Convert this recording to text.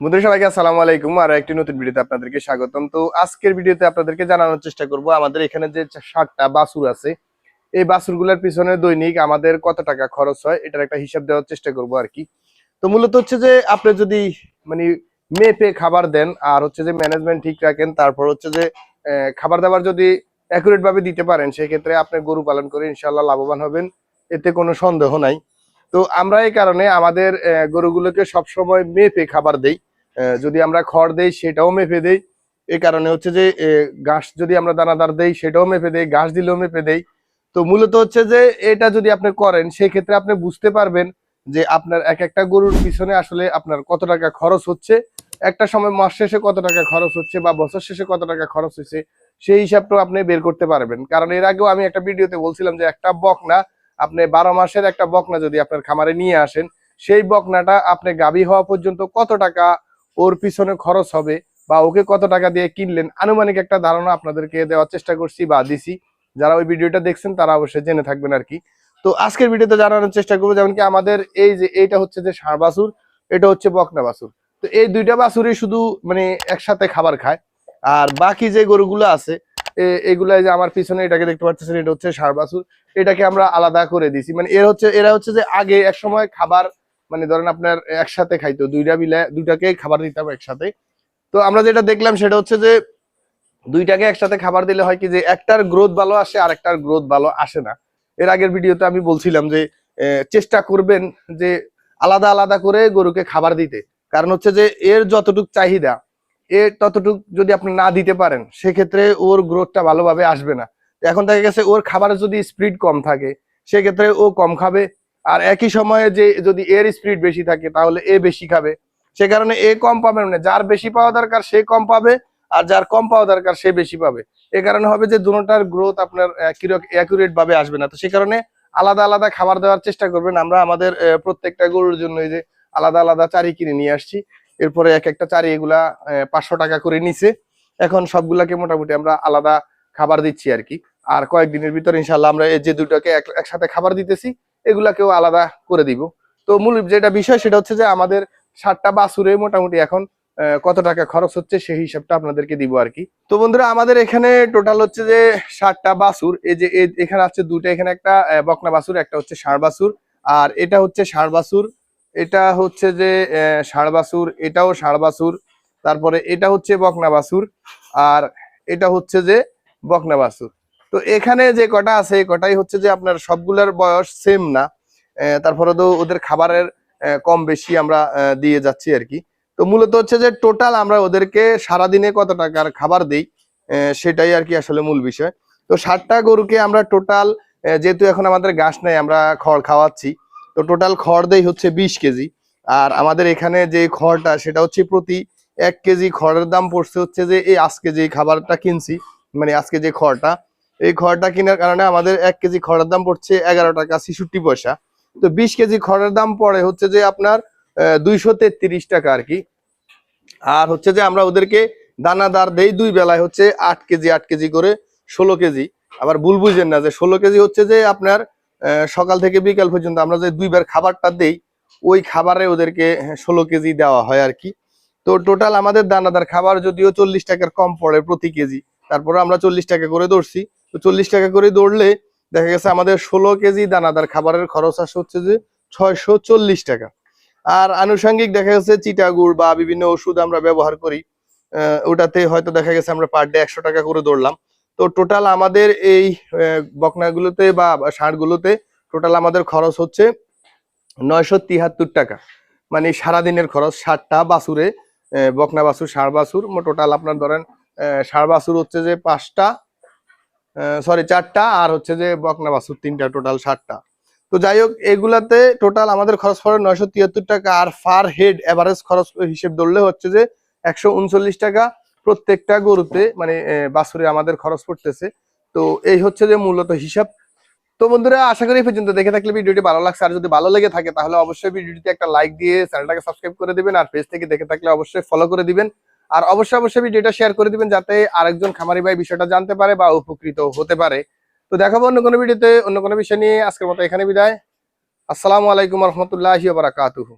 বন্ধুরা সবাইকে আসসালামু আলাইকুম। আর একটি নতুন ভিডিওতে আপনাদেরকে স্বাগতম। তো আজকের ভিডিওতে আপনাদেরকে জানানোর চেষ্টা করব আমাদের এখানে যে 7টা বাছুর আছে, এই বাছুরগুলোর পিছনে দৈনিক আমাদের কত টাকা খরচ হয় এটার একটা হিসাব দেওয়ার চেষ্টা করব আর কি। তো মূলত হচ্ছে যে আপনি যদি মানে মেপে খাবার দেন আর হচ্ছে যে ম্যানেজমেন্ট ঠিক রাখেন, তারপর হচ্ছে যে খাবার দাবার যদি অ্যাকুরেট ভাবে দিতে পারেন, সেক্ষেত্রে আপনি গরু পালন করে ইনশাল্লাহ লাভবান হবেন, এতে কোনো সন্দেহ নাই। তো আমরা এই কারণে আমাদের গরুগুলোকে সবসময় মেপে খাবার দেই। যদি আমরা খড় দেই সেটাও মেপে দেই। এই কারণে হচ্ছে যে ঘাস যদি আমরা দানাদার দেই সেটাও মেপে দেই, ঘাস দিলেও মেপে দেই। তো মূলত হচ্ছে যে এটা যদি আপনি করেন সেক্ষেত্রে আপনি বুঝতে পারবেন যে আপনার এক একটা গরুর পিছনে আসলে আপনার কত টাকা খরচ হচ্ছে, একটা সময় মাস শেষে কত টাকা খরচ হচ্ছে বা বছর শেষে কত টাকা খরচ হচ্ছে, সেই হিসাবটাও আপনি বের করতে পারবেন। কারণ এর আগেও আমি একটা ভিডিওতে বলছিলাম যে একটা বকনা, আপনি 12 মাসের একটা বকনা যদি আপনার খামারে নিয়ে আসেন, সেই বকনাটা আপনি গাভী হওয়া পর্যন্ত কত টাকা ওর পিছনে খরচ হবে বা ওকে কত টাকা দিয়ে কিনলেন, আনুমানিক একটা ধারণা আপনাদেরকে দেওয়ার চেষ্টা করছি বা দিছি। যারা ওই ভিডিওটা দেখছেন তারা অবশ্যই জেনে থাকবেন আর কি। তো আজকের ভিডিওতে জানানোর চেষ্টা করবো, যেমন কি আমাদের এই যে এইটা হচ্ছে যে ষাঁড় বাছুর, এটা হচ্ছে বকনা বাছুর। তো এই দুইটা বাছুরই শুধু মানে একসাথে খাবার খায়, আর বাকি যে গরুগুলো আছে এগুলা যে আমার পিছনে এটাকে দেখতে পাচ্ছেন, এটা হচ্ছে ষাঁড় বাছুর। এটাকে আমরা আলাদা করে দিছি, মানে এরা হচ্ছে যে আগে এক সময় খাবার মানে ধরেন আপনার একসাথে খাইতো, দুইটা মিলে দুইটাকে খাবার দিতাম একসাথে। তো আমরা যেটা দেখলাম সেটা হচ্ছে যে দুইটাকে একসাথে খাবার দিলে হয় কি যে একটার গ্রোথ ভালো আসে আর একটার গ্রোথ ভালো আসে না। এর আগের ভিডিওতে আমি বলছিলাম যে চেষ্টা করবেন যে আলাদা আলাদা করে গরুকে খাবার দিতে। কারণ হচ্ছে যে এর যতটুক চাহিদা, এর ততটুক যদি আপনি না দিতে পারেন সেক্ষেত্রে ওর গ্রোথটা ভালোভাবে আসবে না। এখন দেখা গেছে ওর খাবারের যদি স্পিড কম থাকে সেক্ষেত্রে ও কম খাবে, আর একই সময়ে যে যদি এর স্পিড বেশি থাকে তাহলে এ বেশি খাবে। সে কারণে এ কম পাবে, মানে যার বেশি পাওয়া দরকার সে কম পাবে, আর যার কম পাওয়া দরকার সে বেশি পাবে। এ কারণে হবে যে দুটোটার গ্রোথ আপনার অ্যাকুরেট ভাবে আসবে না। তো সে কারণে আলাদা আলাদা খাবার দেওয়ার চেষ্টা করবেন। আমরা আমাদের প্রত্যেকটা গরুর জন্য এই যে আলাদা আলাদা চারি কিনে নিয়ে আসছি। এরপরে এক একটা চারি এগুলা 500 টাকা করে নিছে। এখন সবগুলাকে মোটামুটি আমরা আলাদা খাবার দিচ্ছি আর কি। আর কয়েকদিনের ভিতরে ইনশাল্লাহ আমরা এই যে দুটোকে একসাথে খাবার দিতেছি এগুলাকেও আলাদা করে দিব। তো মূল যেটা বিষয় সেটা হচ্ছে যে আমাদের 7টা বাছুরে মোটামুটি এখন কত টাকা খরচ হচ্ছে সেই হিসাবটা আপনাদেরকে দিব আর কি। তো বন্ধুরা আমাদের এখানে টোটাল হচ্ছে যে 7টা বাছুর। এই যে এখানে আছে দুটো, এখানে একটা বকনা বাছুর, একটা হচ্ছে ষাঁড় বাছুর, আর এটা হচ্ছে ষাঁড় বাছুর, এটা হচ্ছে যে ষাঁড় বাছুর, এটাও ষাঁড় বাছুর, তারপরে এটা হচ্ছে বকনা বাছুর, আর এটা হচ্ছে যে বকনা বাছুর। তো এখানে যে কটা আছে এই কটাই হচ্ছে যে আপনার সবগুলোর বয়স সেম না, তারপরে তো ওদের খাবারের কম বেশি আমরা দিয়ে যাচ্ছি আর কি। তো মূলত হচ্ছে যে টোটাল আমরা ওদেরকে সারাদিনে কত টাকার খাবার দেই সেটাই আর কি আসলে মূল বিষয়। তো 7টা গরুকে আমরা টোটাল, যেহেতু এখন আমাদের ঘাস নাই আমরা খড় খাওয়াচ্ছি, তো টোটাল খড় দেই হচ্ছে 20 কেজি। আর আমাদের এখানে যে খড়টা সেটা হচ্ছে প্রতি 1 কেজি খড়ের দাম পড়ছে হচ্ছে যে এই আজকে যে খাবারটা কিনছি, মানে আজকে যে খড়টা, এই খড়টা কেনার কারণে আমাদের 1 কেজি খড়ের দাম পড়ছে 11 টাকা 66 পয়সা। তো 20 কেজি খড়ের দাম পড়ে হচ্ছে যে আপনার 233 টাকা আর কি। আর হচ্ছে যে আমরা ওদেরকে দানাদার দেই দুই বেলায় হচ্ছে 8 কেজি 8 কেজি করে 16 কেজি। আবার ভুল বুঝেন না যে 16 কেজি হচ্ছে যে আপনার সকাল থেকে বিকাল পর্যন্ত আমরা যে দুইবার খাবারটা দেই ওই খাবারে ওদেরকে 16 কেজি দেওয়া হয় আর কি। তো টোটাল আমাদের দানাদার খাবার যদিও 40 টাকার কম পড়ে প্রতি কেজি, তারপরে আমরা 40 টাকা করে দৌড়ছি। তো 40 টাকা করে দৌড়লে দেখা গেছে আমাদের 16 কেজি দানাদার খাবারের খরচ আসে হচ্ছে যে 640 টাকা। আর আনুষঙ্গিক দেখা গেছে চিটাগুড় বা বিভিন্ন ওষুধ আমরা ব্যবহার করি, ওটাতে হয়তো দেখা গেছে আমরা পার ডে 100 টাকা করে দৌড়লাম। তো টোটাল আমাদের এই বকনাগুলোতে বা ষাঁড়গুলোতে টোটাল আমাদের খরচ হচ্ছে 973 টাকা, মানে সারাদিনের খরচ 7টা বাছুরে, বকনা বাছুর ষাঁড় বাছুর টোটাল আপনার ধরেন ষাঁড় বাছুর হচ্ছে যে 5টা, সরি 4টা, আর হচ্ছে যে বকনা বাছুর 3টা, টোটাল 7টা। তো যাই হোক এগুলাতে টোটাল আমাদের খরচ পড়ে 973 টাকা। আর পার হেড এভারেজ খরচ হিসেব ধরলে হচ্ছে যে 139 টাকা প্রত্যেকটা গরুতে, মানে বাছুরে আমাদের খরচ পড়তেছে। তো এই হচ্ছে যে মূলত হিসাব। তো বন্ধুরা আশা করি এই পর্যন্ত দেখে থাকলে ভিডিওটি ভালো লাগছে, আর যদি ভালো লেগে থাকে তাহলে অবশ্যই ভিডিওটিতে একটা লাইক দিয়ে চ্যানেলটাকে সাবস্ক্রাইব করে দিবেন, আর পেজ থেকে দেখে থাকলে অবশ্যই ফলো করে দিবেন, আর অবশ্যই ভিডিওটা শেয়ার করে দিবেন যাতে আরেকজন খামারি ভাই বিষয়টা জানতে পারে বা উপকৃত হতে পারে। তো দেখাবো অন্য কোনো ভিডিওতে অন্য কোনো বিষয় নিয়ে। আজকের মতো এখানে বিদায়। আসসালামু আলাইকুম রহমতুল্লাহি ওয়া বারাকাতুহু।